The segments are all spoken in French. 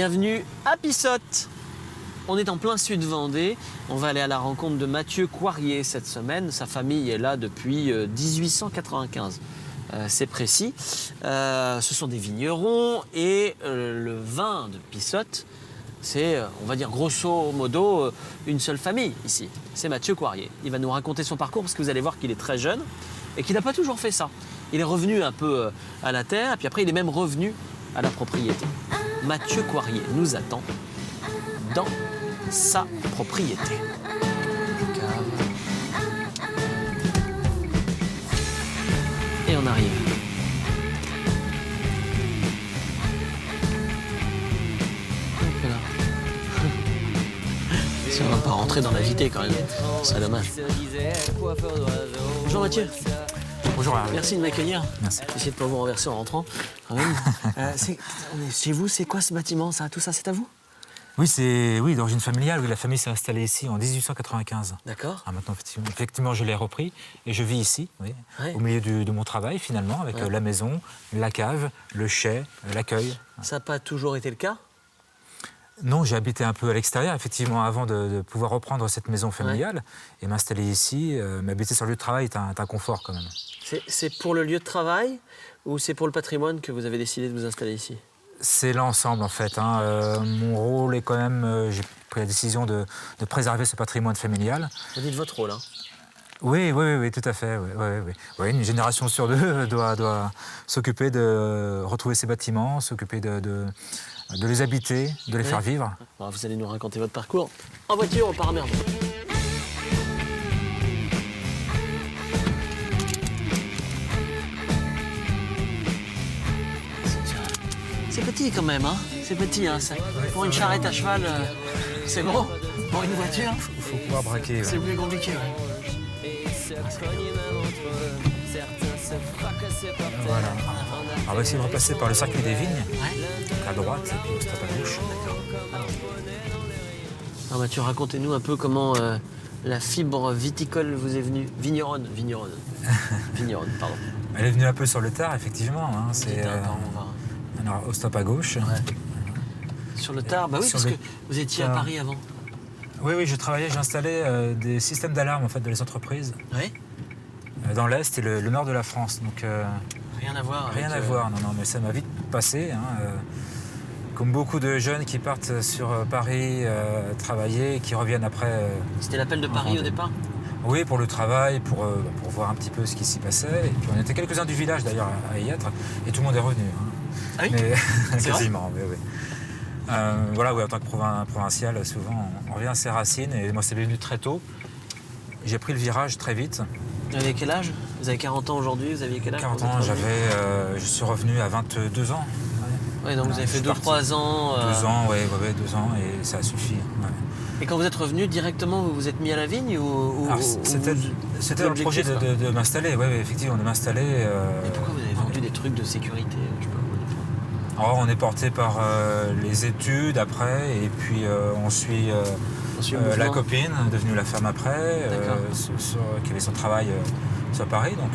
Bienvenue à Pissotte. On est en plein sud Vendée. On va aller à la rencontre de Mathieu Coirier cette semaine. Sa famille est là depuis 1895. C'est précis. Ce sont des vignerons et le vin de Pissotte, c'est, on va dire grosso modo, une seule famille ici. C'est Mathieu Coirier. Il va nous raconter son parcours parce que vous allez voir qu'il est très jeune et qu'il n'a pas toujours fait ça. Il est revenu un peu à la terre et puis après il est même revenu à la propriété. Mathieu Coirier nous attend dans sa propriété. Et on arrive. Voilà. Si on n'a pas rentré dans la JT quand même, ce serait dommage. Bonjour Mathieu. Bonjour. Merci de m'accueillir. Merci. Essayez de ne pas vous renverser en rentrant. Quand même. On est chez vous, c'est quoi ce bâtiment ça? Tout ça, c'est à vous? Oui, c'est d'origine familiale. Oui, la famille s'est installée ici en 1895. D'accord. Ah, maintenant, effectivement, je l'ai repris et je vis ici, oui, Ouais. au milieu de mon travail, finalement, avec la maison, la cave, le chai, l'accueil. Ça n'a pas toujours été le cas? Non, j'ai habité un peu à l'extérieur, effectivement, avant de pouvoir reprendre cette maison familiale et m'installer ici. Mais habiter sur le lieu de travail est un confort, quand même. C'est pour le lieu de travail ou c'est pour le patrimoine que vous avez décidé de vous installer ici? C'est l'ensemble, en fait. Mon rôle est quand même... j'ai pris la décision de préserver ce patrimoine familial. Vous dites votre rôle, hein? Oui, tout à fait. Oui, une génération sur deux doit s'occuper de retrouver ces bâtiments, s'occuper de les habiter, de les faire vivre. Bon, vous allez nous raconter votre parcours. En voiture, on part à Mermoz. C'est petit quand même, hein? C'est petit, hein? Pour une charrette à cheval, c'est gros. Pour une voiture, Il faut pouvoir braquer. c'est plus compliqué. Ouais. Voilà. On va essayer de repasser par le circuit des vignes, Ouais. à droite, et puis au stop à gauche. Alors Mathieu, racontez-nous un peu comment la fibre viticole vous est venue. Vigneronne, pardon. Elle est venue un peu sur le tard, effectivement. C'est Attends, on va... alors, au stop à gauche. Ouais. Sur le tard, bah oui, Sur parce le que vous étiez à tard. Paris avant. Oui, j'installais des systèmes d'alarme en fait, de les entreprises Oui. dans l'Est et le Nord de la France. Donc, Rien à voir. rien avec, à voir, non, mais ça m'a vite passé. Comme beaucoup de jeunes qui partent sur Paris travailler et qui reviennent après. C'était l'appel de Paris au départ? Oui, pour le travail, pour voir un petit peu ce qui s'y passait. Et puis on était quelques-uns du village d'ailleurs à y être, et tout le monde est revenu. Ah oui? Mais, C'est vrai? quasiment, oui. Voilà, en tant que provincial, souvent on revient à ses racines, et moi c'est venu très tôt. J'ai pris le virage très vite. Vous avez quel âge? Vous avez 40 ans aujourd'hui, vous aviez quel âge? 40 ans, je suis revenu à 22 ans. Oui, donc vous avez fait 2-3 ans. 2 ans, 2 ans, et ça a suffi. Ouais. Et quand vous êtes revenu, directement, vous vous êtes mis à la vigne ou Alors, c'était le projet l'objectif, quoi. de m'installer, oui, effectivement, de m'installer. Et pourquoi vous avez vendu des trucs de sécurité? Je sais pas. Alors, on est porté par les études après, et puis on suit le la mouvement. copine, devenue la femme après, qui avait son travail sur Paris. Donc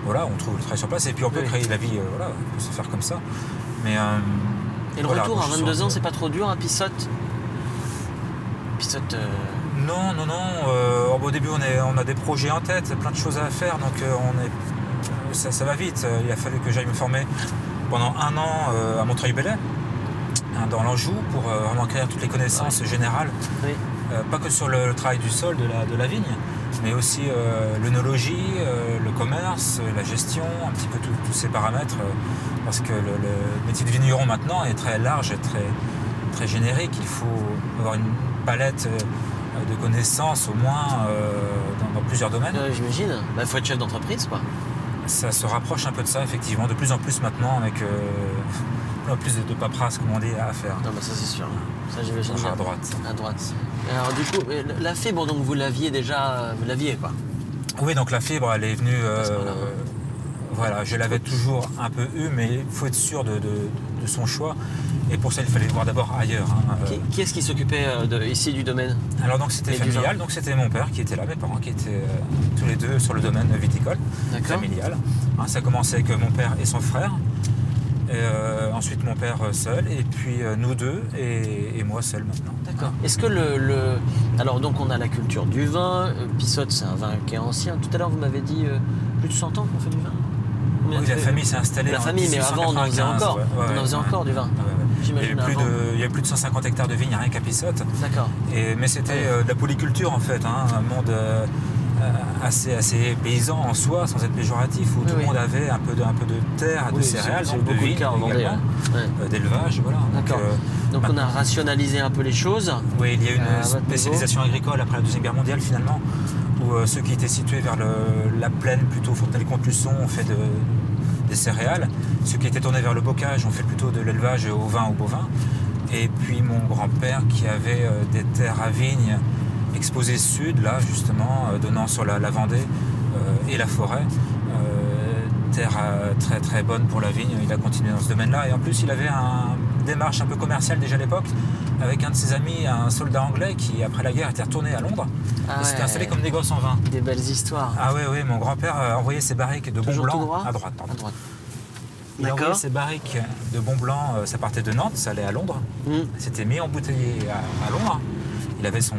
voilà, on trouve le travail sur place, et puis on peut créer la vie, voilà, on peut se faire comme ça. Mais, Et le voilà, retour donc à je suis 22 ans, revenu. c'est pas trop dur à Pissotte? Pissotte. Non. Au début, on a des projets en tête, plein de choses à faire, donc ça va vite. Il a fallu que j'aille me former pendant 1 an à Montreuil-Bellay, dans l'Anjou, pour vraiment acquérir toutes les connaissances générales, Oui. pas que sur le travail du sol, de la vigne, mais aussi l'œnologie, le commerce, la gestion, un petit peu tous ces paramètres, parce que le métier de vigneron maintenant est très large et très générique. Il faut avoir une palette de connaissances au moins dans plusieurs domaines. J'imagine. Il faut être chef d'entreprise, quoi. Ça se rapproche un peu de ça, effectivement, de plus en plus maintenant, avec plus de paperasse, comme on dit, à faire. Non, ça c'est sûr. Ça, j'imagine. Enfin, à droite. À droite. Alors, du coup, la fibre, donc vous l'aviez déjà. Vous l'aviez, quoi. Oui, donc la fibre, elle est venue. Voilà, je l'avais toujours un peu eue, mais il faut être sûr de son choix. Et pour ça, il fallait le voir d'abord ailleurs. Qui est-ce qui s'occupait ici du domaine? Alors donc c'était Et du familial, vin. donc c'était mon père qui était là, mes parents qui étaient tous les deux sur le domaine viticole, D'accord. familial. Ça a commencé avec mon père et son frère. Ensuite mon père seul, et puis nous deux, et moi seul maintenant. D'accord. Est-ce que Alors donc on a la culture du vin, Pissotte c'est un vin qui est ancien. Tout à l'heure vous m'avez dit plus de 100 ans qu'on fait du vin. Oui, la famille s'est installée La en famille, mais avant on en faisait 1895, encore. ouais. On en faisait encore du vin. J'imagine avant. Il y a plus de 150 hectares de vignes rien qu'à Pissotte. D'accord. Mais c'était de la polyculture en fait, un monde assez paysan en soi, sans être péjoratif, où tout le monde avait un peu de terre, de céréales, c'est donc de beaucoup le vignes cas en Vendée. également, Ouais. d'élevage, voilà. D'accord. Donc on a rationalisé un peu les choses. Oui, il y a eu à une votre spécialisation agricole après la Deuxième Guerre mondiale finalement, où ceux qui étaient situés vers la plaine, plutôt Fontenay-le-Comte-Luçon, ont fait des céréales. Ceux qui étaient tournés vers le bocage ont fait plutôt de l'élevage au vin, au bovin. Et puis mon grand-père qui avait des terres à vignes exposées sud, là justement, donnant sur la Vendée et la forêt. Terre très très bonne pour la vigne, il a continué dans ce domaine-là. Et en plus il avait une démarche un peu commerciale déjà à l'époque, avec un de ses amis, un soldat anglais qui après la guerre était retourné à Londres et s'était installé comme négoce en vin. Des belles histoires. Ah oui, mon grand-père envoyait ses barriques de Bon Blanc à droite. À droite. Il envoyait ses barriques de Bon Blanc, ça partait de Nantes, ça allait à Londres. C'était mis embouteillé à Londres. Il avait son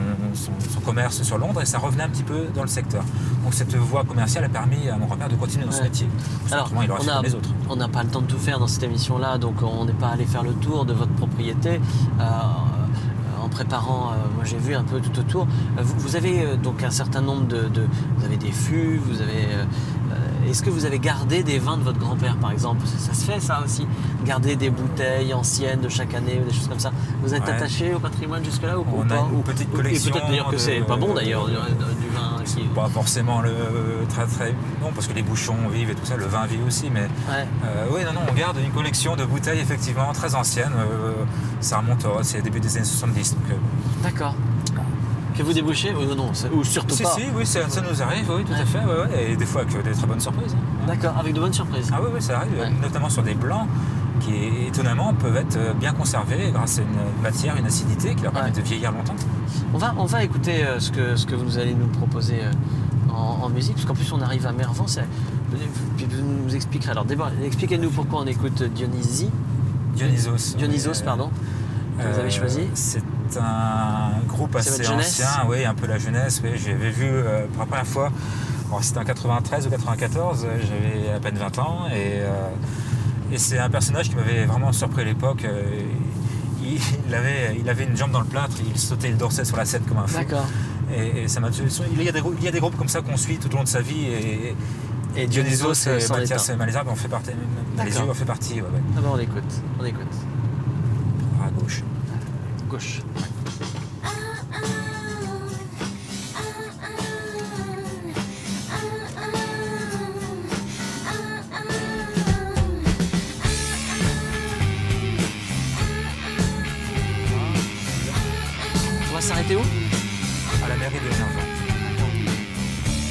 commerce sur Londres et ça revenait un petit peu dans le secteur. Donc cette voie commerciale a permis à mon grand-père de continuer dans ce métier. Alors, il aurait fait comme les autres. On n'a pas le temps de tout faire dans cette émission-là, donc on n'est pas allé faire le tour de votre propriété. En préparant, moi j'ai vu un peu tout autour. Vous avez donc un certain nombre vous avez des fûts, vous avez... est-ce que vous avez gardé des vins de votre grand-père, par exemple? Ça se fait, ça aussi? Garder des bouteilles anciennes de chaque année ou des choses comme ça. Vous êtes attaché au patrimoine jusque-là ou pas? On a une petite collection. Et peut-être d'ailleurs que c'est pas bon d'ailleurs, du vin qui... Pas forcément le très... Non, parce que les bouchons vivent et tout ça, le vin vit aussi, mais... Oui, non, on garde une collection de bouteilles, effectivement, très anciennes. Ça remonte, c'est début des années 70. D'accord. Que vous débouchez ou non, ou surtout pas? Oui, ça nous arrive, oui, tout à fait. Ouais. Et des fois avec des très bonnes surprises. D'accord, avec de bonnes surprises. Ah oui, ça arrive, notamment sur des blancs qui, étonnamment, peuvent être bien conservés grâce à une matière, une acidité qui leur permet de vieillir longtemps. On va écouter ce que vous allez nous proposer en musique, parce qu'en plus on arrive à Mervan. Puis vous nous expliquerez. Alors d'abord, expliquez-nous pourquoi on écoute Dionysos, pardon. Que vous avez choisi. C'est un groupe assez ancien, oui, un peu la jeunesse. Oui. J'avais vu pour la première fois, c'était en 93 ou 94, j'avais à peine 20 ans, et c'est un personnage qui m'avait vraiment surpris à l'époque. Il avait une jambe dans le plâtre, il sautait, il dansait sur la scène comme un fou. D'accord. Et ça m'a tué. Il y a des groupes comme ça qu'on suit tout au long de sa vie, et Dionysos et Mathias Malesherbes en fait partie. Malesherbes en fait partie. Ouais. Ah ben on écoute. À gauche. Gauche. On va s'arrêter où? À la mairie de Mervan.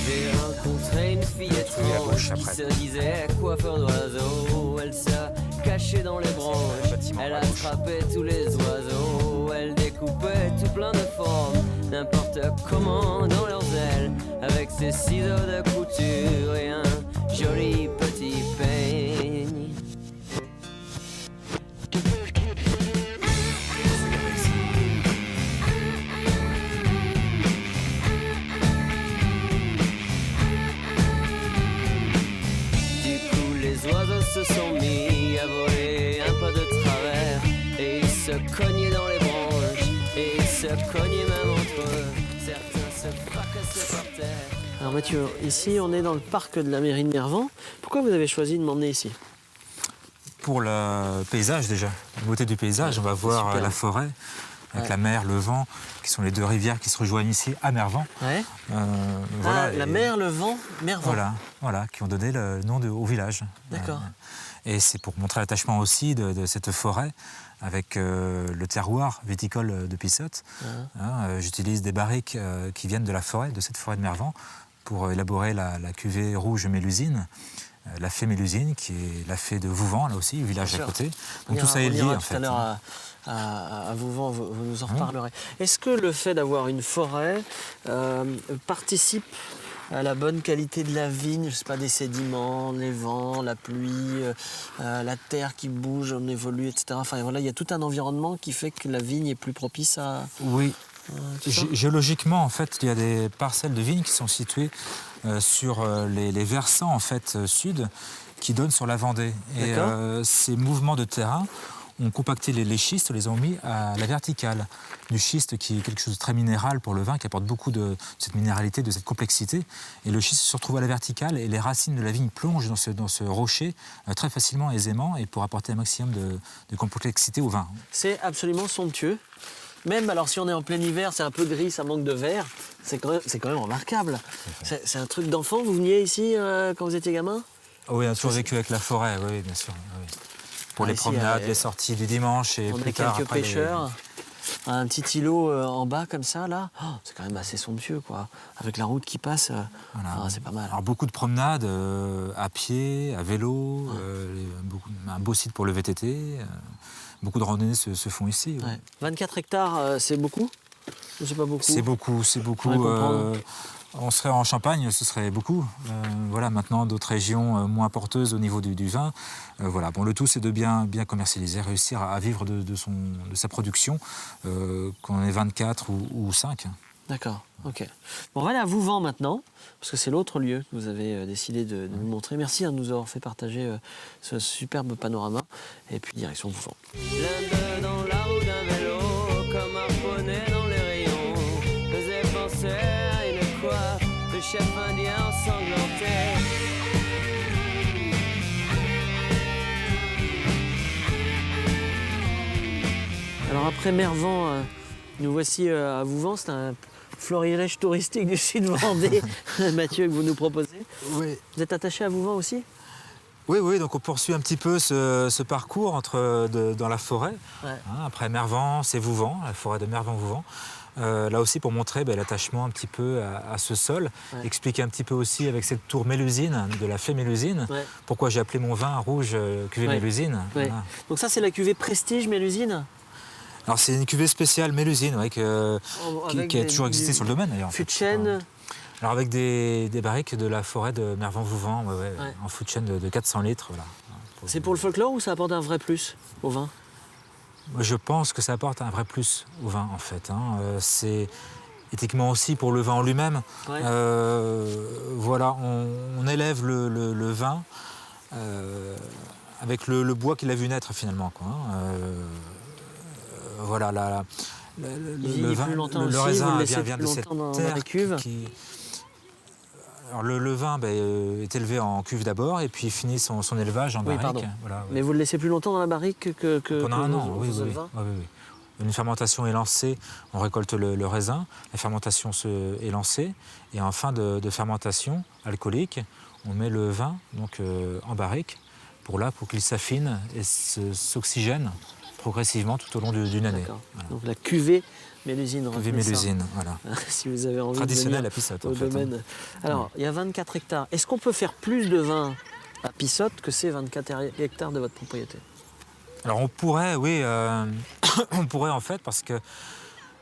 J'ai rencontré une fille étrange qui se disait coiffeur d'oiseaux. Elle se cachait dans les branches, elle attrapait tous les oiseaux. Elle découpait tout plein de formes, n'importe comment dans leurs ailes, avec ses ciseaux de couture et un joli petit peigne. Les oiseaux se sont mis à voler un peu de travers, et ils se cognaient dans les branches, et ils se cognaient même entre eux. Certains se fracassaient par terre. Alors Mathieu, ici on est dans le parc de la mairie de Mervan. Pourquoi vous avez choisi de m'emmener ici? Pour le paysage déjà, la beauté du paysage, on va voir la forêt, avec la mer, le vent, qui sont les deux rivières qui se rejoignent ici à Mervan. Voilà, la mer, le vent, Mervan. Voilà, qui ont donné le nom au village. D'accord. Et c'est pour montrer l'attachement aussi de cette forêt avec le terroir viticole de Pissotte. J'utilise des barriques qui viennent de la forêt, de cette forêt de Mervan, pour élaborer la cuvée rouge Mélusine. La fée Mélusine, qui est la fée de Vouvant, là aussi, le village à côté. Donc tout ça est lié, en fait. Tout à l'heure à Vouvant, vous nous en reparlerez. Est-ce que le fait d'avoir une forêt participe la bonne qualité de la vigne, je sais pas, des sédiments, les vents, la pluie, la terre qui bouge, on évolue, etc. Enfin voilà, il y a tout un environnement qui fait que la vigne est plus propice à... Oui. tout ça. Géologiquement, en fait, il y a des parcelles de vignes qui sont situées sur les versants en fait, sud qui donnent sur la Vendée. Et ces mouvements de terrain ont compacté les schistes, les ont mis à la verticale. Du schiste qui est quelque chose de très minéral pour le vin, qui apporte beaucoup de cette minéralité, de cette complexité. Et le schiste se retrouve à la verticale et les racines de la vigne plongent dans ce rocher très facilement, aisément, et pour apporter un maximum de complexité au vin. C'est absolument somptueux. Même alors si on est en plein hiver, c'est un peu gris, ça manque de vert, c'est quand même remarquable. C'est un truc d'enfant, vous veniez ici quand vous étiez gamin? Oui, on a toujours vécu avec la forêt, oui, bien sûr. Oui. Pour les ici, promenades, les sorties du dimanche et on plus a tard. quelques pêcheurs, un petit îlot en bas comme ça, là. Oh, c'est quand même assez somptueux, quoi. Avec la route qui passe, Voilà. c'est pas mal. Alors beaucoup de promenades à pied, à vélo, un beau site pour le VTT. Beaucoup de randonnées se font ici. Oui. Ouais. 24 hectares, c'est beaucoup? Ou c'est pas beaucoup? C'est beaucoup, c'est beaucoup. On serait en Champagne, ce serait beaucoup. Voilà, maintenant, d'autres régions moins porteuses au niveau du vin. Voilà. Bon, le tout, c'est de bien commercialiser, réussir à vivre de sa production, qu'on ait 24 ou 5. D'accord, ok. Bon, on va aller à Vouvant maintenant, parce que c'est l'autre lieu que vous avez décidé de nous montrer. Merci de nous avoir fait partager ce superbe panorama. Et puis, direction Vouvant. L'un d'eux dans la roue d'un vélo, comme un poney dans les rayons, faisait penser à une coiffe de chef indien ensanglanté. Alors après Mervan, nous voici à Vouvant. C'est un florilège touristique du sud Vendée, Mathieu, que vous nous proposez. Oui. Vous êtes attaché à Vouvant aussi? Oui, donc on poursuit un petit peu ce parcours dans la forêt. Ouais. Après Mervan, c'est Vouvant, la forêt de Mervan-Vouvant. Là aussi pour montrer l'attachement un petit peu à ce sol, expliquer un petit peu aussi avec cette tour Mélusine, de la fée Mélusine, pourquoi j'ai appelé mon vin rouge cuvée Mélusine. Ouais. Voilà. Donc ça c'est la cuvée Prestige Mélusine? Alors c'est une cuvée spéciale Mélusine qui a toujours existé sur le domaine d'ailleurs. Fût de chêne. Alors avec des barriques de la forêt de Mervan-Vouvant, en fût de chêne de 400 litres. Voilà. C'est pour le folklore ou ça apporte un vrai plus au vin? Je pense que ça apporte un vrai plus au vin en fait. C'est éthiquement aussi pour le vin en lui-même. Ouais. Voilà, on élève le vin avec le bois qu'il a vu naître finalement. Voilà, le vin, plus longtemps le aussi, raisin vous le laissez vient plus de cette longtemps dans terre la cuve. Alors le vin est élevé en cuve d'abord et puis finit son élevage en barrique. Pardon. Voilà, Mais vous le laissez plus longtemps dans la barrique que pendant un an, oui. vin? Oui. Une fermentation est lancée, on récolte le raisin, la fermentation est lancée et en fin de fermentation alcoolique, on met le vin donc, en barrique pour qu'il s'affine et s'oxygène progressivement tout au long d'une année. Voilà. Donc la cuvée Mélusine. Cuvée Mélusine, voilà. Si vous avez envie traditionnelle de à Pissotte, au domaine. Alors, il y a 24 hectares. Est-ce qu'on peut faire plus de vin à Pissotte que ces 24 hectares de votre propriété? Alors on pourrait, oui, on pourrait en fait, parce que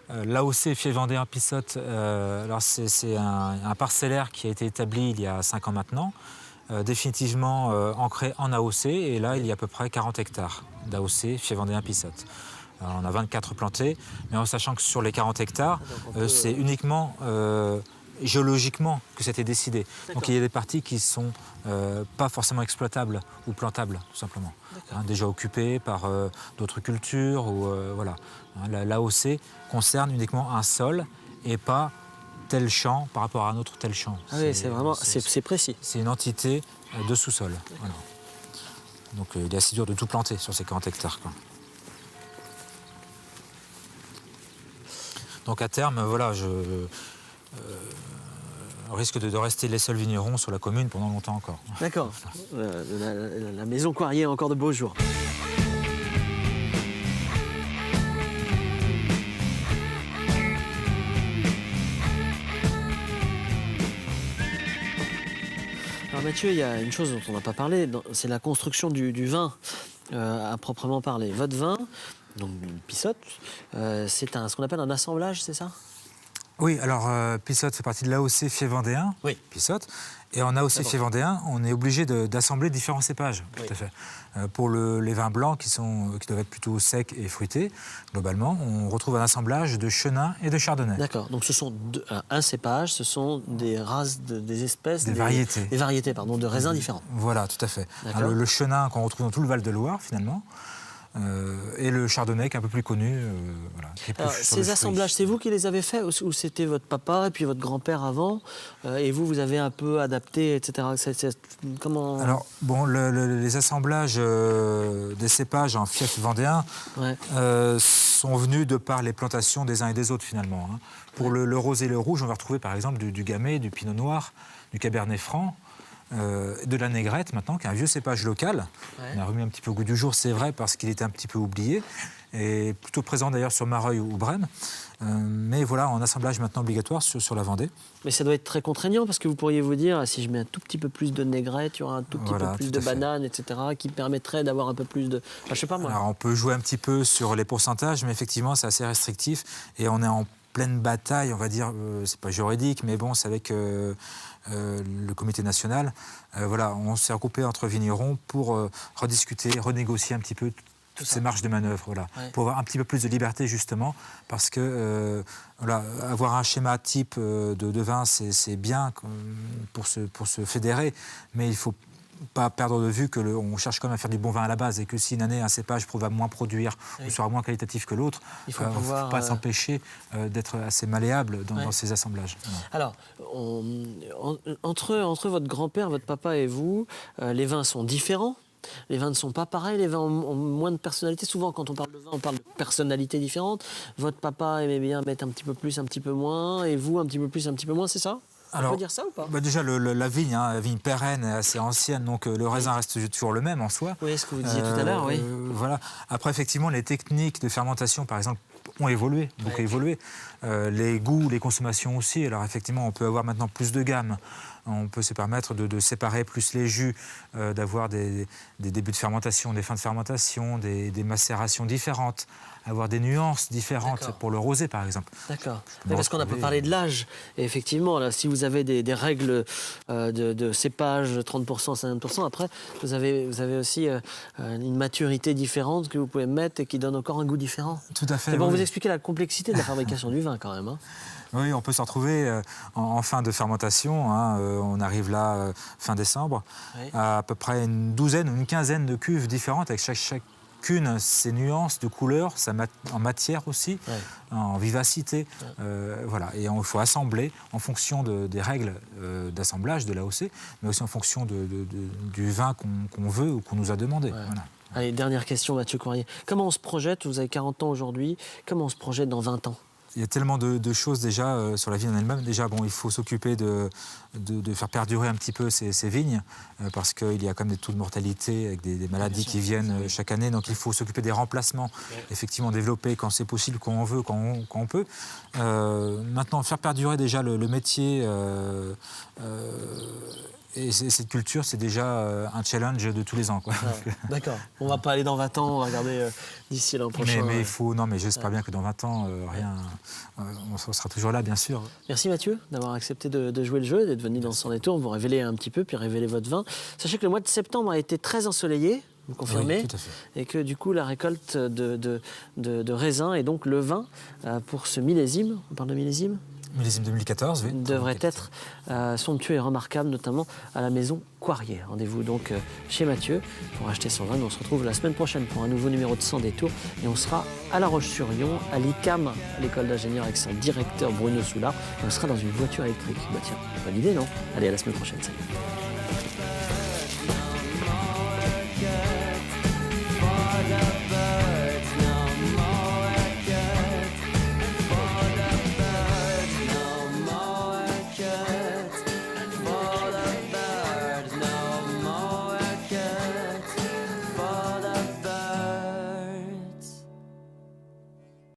l'AOC Fief Vendéen Pissotte, alors c'est un parcellaire qui a été établi il y a 5 ans maintenant, définitivement ancré en AOC, et là il y a à peu près 40 hectares d'AOC Fief Vendéen Pissotte. On a 24 plantés, mais en sachant que sur les 40 hectares, c'est uniquement géologiquement que c'était décidé. Donc il y a des parties qui ne sont pas forcément exploitables ou plantables, tout simplement. Déjà occupées par d'autres cultures. Voilà. L'AOC concerne uniquement un sol et pas tel champ par rapport à un autre tel champ. Ah oui, c'est précis. C'est une entité de sous-sol. Voilà. Donc il est assez dur de tout planter sur ces 40 hectares. Donc à terme, voilà, on risque de rester les seuls vignerons sur la commune pendant longtemps encore. D'accord. La maison Coirier a encore de beaux jours. Alors Mathieu, il y a une chose dont on n'a pas parlé, c'est la construction du vin à proprement parler. Votre vin, donc une Pissotte, c'est ce qu'on appelle un assemblage, c'est ça? Oui, alors Pissotte fait partie de l'AOC Fief Vendéen, Oui. Pissotte. Et en AOC D'accord. Fief Vendéen, on est obligé d'assembler différents cépages. Oui. Tout à fait. Pour les vins blancs qui doivent être plutôt secs et fruités, globalement, on retrouve un assemblage de chenin et de chardonnay. D'accord, donc ce sont un cépage, ce sont des races, des espèces, Des variétés. Des variétés, pardon, de raisins différents. Voilà, tout à fait. D'accord. Le chenin qu'on retrouve dans tout le Val-de-Loire, finalement, et le chardonnay qui est un peu plus connu. Voilà, qui est plus Alors, sur le ces assemblages, fruit. c'est vous qui les avez faits ou c'était votre papa et puis votre grand-père avant et vous avez un peu adapté, etc. Comment... Alors, bon, les assemblages des cépages en fief vendéen Ouais. sont venus de par les plantations des uns et des autres, finalement. Hein. Pour le rosé et le rouge, on va retrouver par exemple du gamay, du pinot noir, du cabernet franc, de la négrette maintenant, qui est un vieux cépage local. Ouais. On a remis un petit peu au goût du jour, c'est vrai, parce qu'il était un petit peu oublié, et plutôt présent d'ailleurs sur Mareuil ou Brême. Mais voilà, en assemblage maintenant obligatoire sur la Vendée. Mais ça doit être très contraignant parce que vous pourriez vous dire, si je mets un tout petit peu plus de négrette, il y aura un tout petit Voilà, peu plus tout de à fait. bananes, etc., qui permettrait d'avoir un peu plus de... Enfin, je sais pas moi. Alors on peut jouer un petit peu sur les pourcentages, mais effectivement c'est assez restrictif, et on est en pleine bataille, on va dire, c'est pas juridique, mais bon, c'est avec le comité national. Voilà, on s'est regroupé entre vignerons pour rediscuter, renégocier un petit peu toutes ces marges de manœuvre, voilà, Ouais. pour avoir un petit peu plus de liberté justement, parce que voilà, avoir un schéma type de vin, c'est bien pour se fédérer, mais il faut pas perdre de vue qu'on cherche quand même à faire du bon vin à la base, et que si une année un cépage va moins produire Oui. ou sera moins qualitatif que l'autre, Il faut il ne pouvoir, faut pas s'empêcher d'être assez malléable dans Ouais. ces assemblages. Voilà. Alors, entre votre grand-père, votre papa et vous, les vins sont différents. Les vins ne sont pas pareils, les vins ont moins de personnalité. Souvent, quand on parle de vin, on parle de personnalités différentes. Votre papa aimait bien mettre un petit peu plus, un petit peu moins, et vous, un petit peu plus, un petit peu moins, c'est ça? On peut dire ça ou pas? Bah déjà, la vigne, la vigne pérenne est assez ancienne, donc le raisin reste toujours le même en soi. Oui, ce que vous disiez tout à l'heure, oui. Voilà. Après, effectivement, les techniques de fermentation, par exemple, ont évolué, beaucoup Ouais. évolué. Les goûts, les consommations aussi. Alors, effectivement, on peut avoir maintenant plus de gamme. On peut se permettre de séparer plus les jus, d'avoir des débuts de fermentation, des fins de fermentation, des macérations différentes, avoir des nuances différentes. D'accord. Pour le rosé, par exemple. D'accord. Bon, Mais parce qu'on n'a pas parlé de l'âge. Et effectivement, là, si vous avez des règles de cépage, 30%, 50%, après, vous avez aussi une maturité différente que vous pouvez mettre et qui donne encore un goût différent. Tout à fait. C'est bon, oui. vous expliquer la complexité de la fabrication du vin, quand même. Hein. Oui, on peut se retrouver en fin de fermentation. Hein, on arrive là fin décembre, Oui. à peu près une douzaine ou une quinzaine de cuves différentes avec chacune ses nuances de couleurs, en matière aussi, Ouais. en vivacité. Voilà. Et il faut assembler en fonction des règles d'assemblage de l'AOC, mais aussi en fonction du vin qu'on veut ou qu'on nous a demandé. Ouais. Voilà. Allez, dernière question, Mathieu Coirier. Comment on se projette, vous avez 40 ans aujourd'hui, comment on se projette dans 20 ans? Il y a tellement de choses déjà sur la vigne en elle-même. Déjà, bon, il faut s'occuper de faire perdurer un petit peu ces vignes parce qu'il y a quand même des taux de mortalité avec des maladies qui viennent chaque année. Donc, il faut s'occuper des remplacements, effectivement développer quand c'est possible, quand on veut, quand on peut. Maintenant, faire perdurer déjà le métier et cette culture, c'est déjà un challenge de tous les ans, quoi. Ouais, d'accord. On va pas aller dans 20 ans, on va regarder d'ici l'an prochain. Mais il faut, non, mais j'espère bien que dans 20 ans, on sera toujours là, bien sûr. Merci Mathieu d'avoir accepté de jouer le jeu, d'être venu dans son détour, vous révéler un petit peu, puis révéler votre vin. Sachez que le mois de septembre a été très ensoleillé, vous confirmez, Oui, tout à fait. et que du coup la récolte de raisins et donc le vin pour ce millésime, on parle de millésime, Millésime 2014, oui. devrait être somptueux et remarquable, notamment à la maison Coirier. Rendez-vous donc chez Mathieu pour acheter son vin. On se retrouve la semaine prochaine pour un nouveau numéro de Sans Détour et on sera à La Roche-sur-Yon, à l'ICAM, à l'école d'ingénieurs avec son directeur Bruno Soulard. Et on sera dans une voiture électrique. Bah tiens, bonne idée, non? Allez, à la semaine prochaine. Salut.